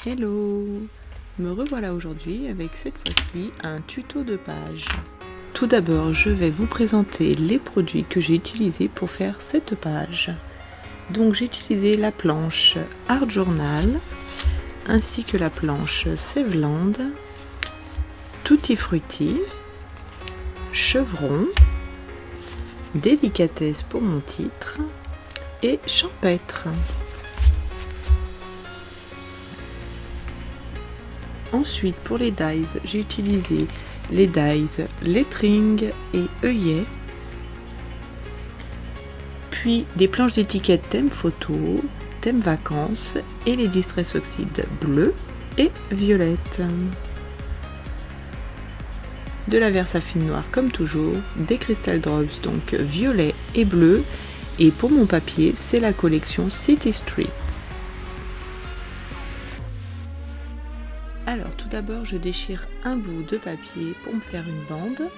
Hello! Me revoilà aujourd'hui avec cette fois-ci un tuto de page. Tout d'abord, je vais vous présenter les produits que j'ai utilisés pour faire cette page. Donc j'ai utilisé la planche Art Journal ainsi que la planche Sevland, Tutti Frutti, Chevron, Délicatesse pour mon titre et Champêtre. Ensuite, pour les dies, j'ai utilisé les dies lettering et œillet, puis des planches d'étiquette thème photo, thème vacances et les distress oxydes bleu et violette. De la Versafine noire comme toujours, des Crystal Drops donc violet et bleu, et pour mon papier, c'est la collection City Street. Alors tout d'abord je déchire un bout de papier pour me faire une bande,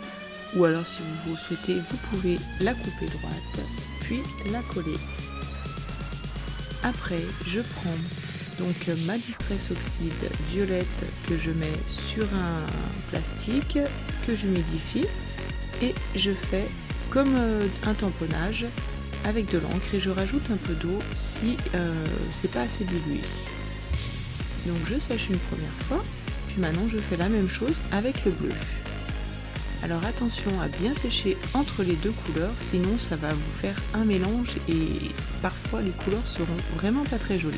ou alors si vous souhaitez vous pouvez la couper droite puis la coller. Après je prends donc ma distress oxyde violette que je mets sur un plastique que j'humidifie et je fais comme un tamponnage avec de l'encre et je rajoute un peu d'eau si c'est pas assez dilué. Donc je sèche une première fois, puis maintenant je fais la même chose avec le bleu. Alors attention à bien sécher entre les deux couleurs, sinon ça va vous faire un mélange et parfois les couleurs seront vraiment pas très jolies.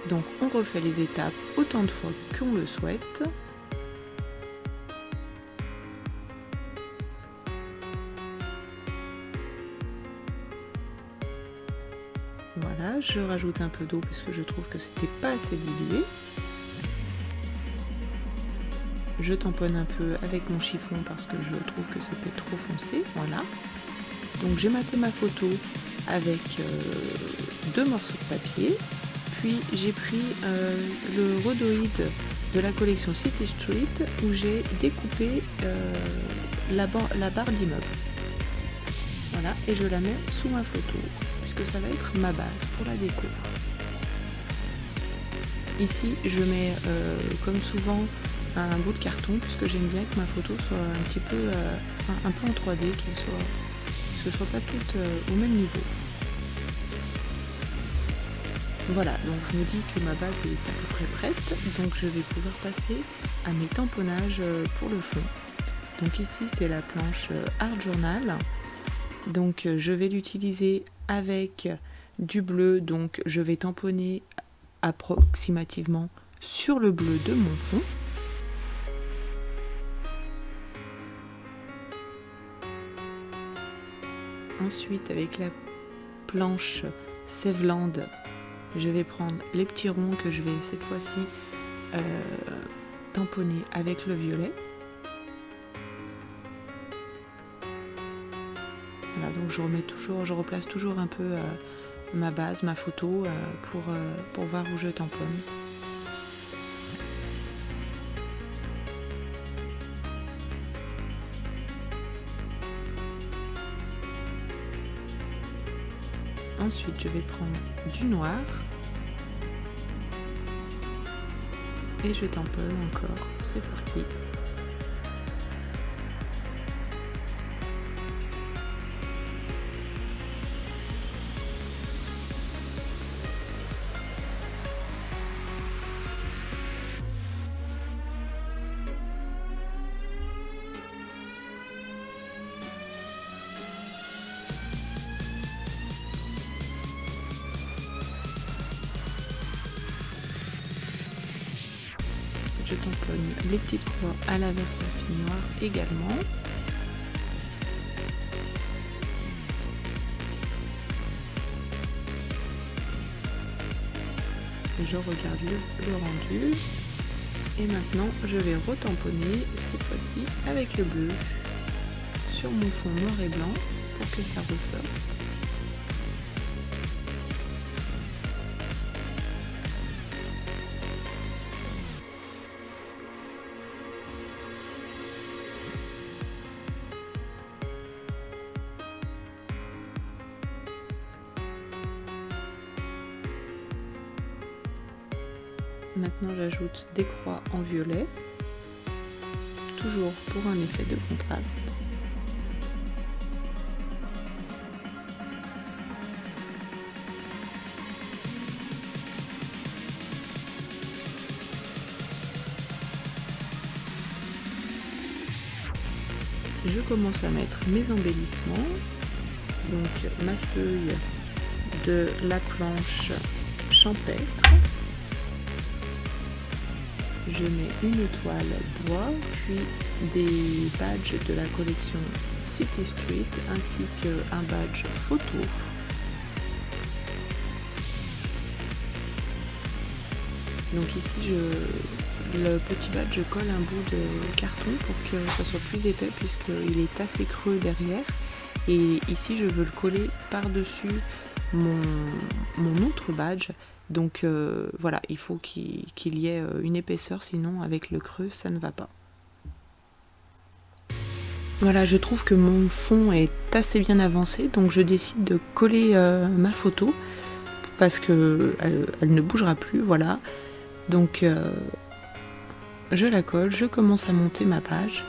Donc on refait les étapes autant de fois qu'on le souhaite. Voilà, je rajoute un peu d'eau parce que je trouve que c'était pas assez dilué. Je tamponne un peu avec mon chiffon parce que je trouve que c'était trop foncé. Voilà. Donc j'ai maté ma photo avec deux morceaux de papier. Puis j'ai pris le rhodoïde de la collection City Street où j'ai découpé la barre d'immeuble. Voilà, et je la mets sous ma photo, puisque ça va être ma base pour la déco. Ici, je mets, comme souvent, un bout de carton, puisque j'aime bien que ma photo soit un petit peu, un peu en 3D, que ce soit pas toutes au même niveau. Voilà, donc je me dis que ma base est à peu près prête, donc je vais pouvoir passer à mes tamponnages pour le fond. Donc ici, c'est la planche Art Journal. Donc je vais l'utiliser avec du bleu, donc je vais tamponner approximativement sur le bleu de mon fond. Ensuite avec la planche Sevland, je vais prendre les petits ronds que je vais cette fois-ci tamponner avec le violet. Voilà, donc je replace toujours un peu ma base, ma photo pour voir où je tamponne. Ensuite, je vais prendre du noir et je tamponne encore. C'est parti. Je tamponne les petites croix à la Versafine noire également. Je regarde le rendu. Et maintenant, je vais retamponner cette fois-ci avec le bleu sur mon fond noir et blanc pour que ça ressorte. Maintenant j'ajoute des croix en violet, toujours pour un effet de contraste. Je commence à mettre mes embellissements, donc ma feuille de la planche champêtre. Je mets une toile bois, puis des badges de la collection City Street ainsi qu'un badge photo. Donc ici le petit badge, je colle un bout de carton pour que ça soit plus épais puisqu'il est assez creux derrière. Et ici je veux le coller par-dessus mon autre badge. Donc voilà, il faut qu'il y ait une épaisseur, sinon avec le creux ça ne va pas. Voilà, je trouve que mon fond est assez bien avancé, donc je décide de coller ma photo parce que elle ne bougera plus, voilà. Donc je la colle, je commence à monter ma page.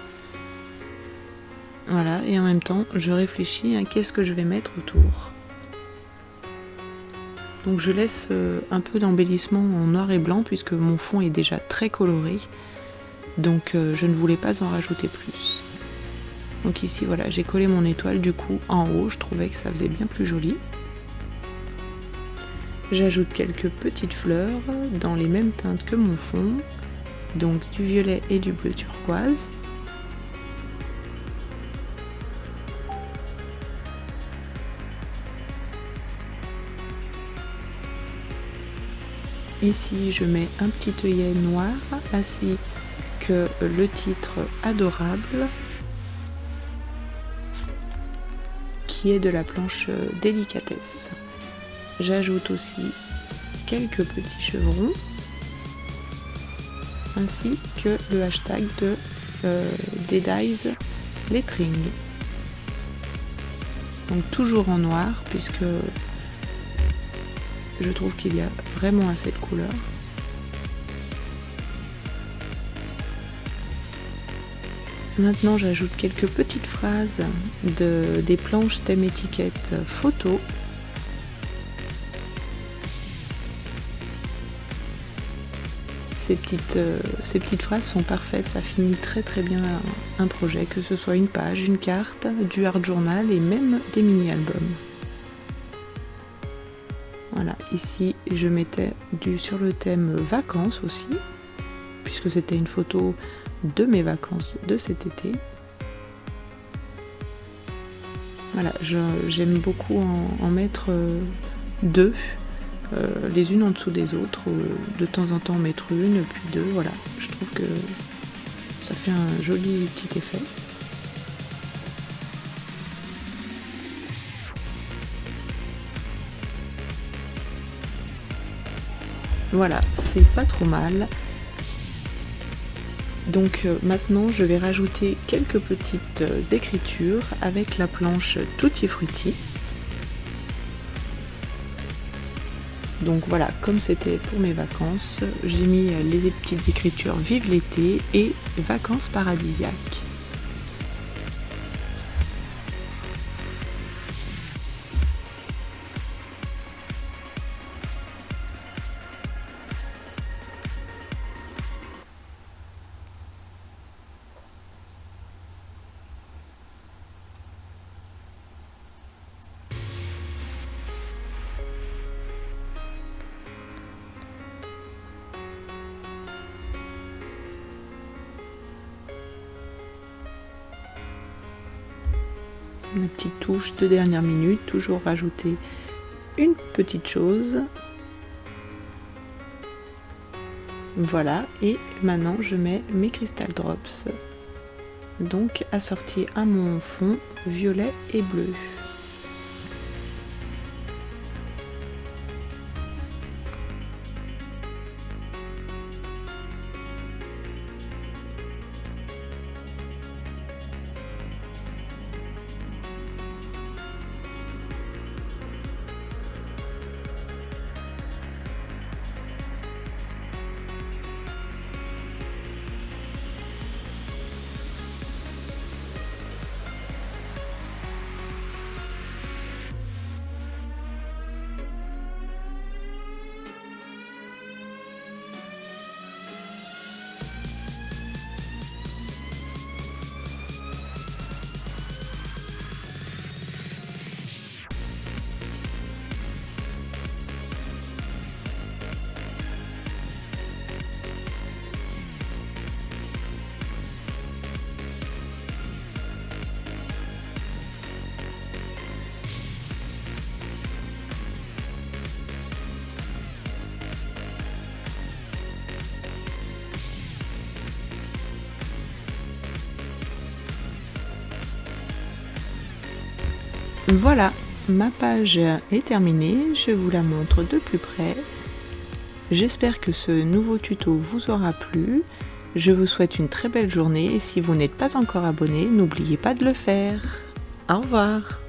Voilà, et en même temps je réfléchis à qu'est-ce que je vais mettre autour. Donc je laisse un peu d'embellissement en noir et blanc puisque mon fond est déjà très coloré. Donc je ne voulais pas en rajouter plus. Donc ici voilà, j'ai collé mon étoile du coup en haut, je trouvais que ça faisait bien plus joli. J'ajoute quelques petites fleurs dans les mêmes teintes que mon fond, donc du violet et du bleu turquoise. Ici je mets un petit œillet noir ainsi que le titre Adorable qui est de la planche Délicatesse. J'ajoute aussi quelques petits chevrons ainsi que le hashtag de Deadies Lettering. Donc toujours en noir puisque je trouve qu'il y a vraiment assez de couleurs. Maintenant j'ajoute quelques petites phrases des planches thème étiquette photo. Ces petites phrases sont parfaites, ça finit très très bien un projet, que ce soit une page, une carte, du art journal et même des mini-albums. Voilà, ici je mettais sur le thème vacances aussi, puisque c'était une photo de mes vacances de cet été. Voilà, j'aime beaucoup en mettre deux, les unes en dessous des autres, de temps en temps en mettre une, puis deux, voilà. Je trouve que ça fait un joli petit effet. Voilà, c'est pas trop mal. Donc maintenant je vais rajouter quelques petites écritures avec la planche Tutti Frutti. Donc voilà, comme c'était pour mes vacances, j'ai mis les petites écritures Vive l'été et Vacances paradisiaques. Une petite touche de dernière minute, toujours rajouter une petite chose. Voilà, et maintenant je mets mes Crystal Drops, donc assortis à mon fond violet et bleu. Voilà, ma page est terminée, je vous la montre de plus près. J'espère que ce nouveau tuto vous aura plu. Je vous souhaite une très belle journée et si vous n'êtes pas encore abonné, n'oubliez pas de le faire. Au revoir.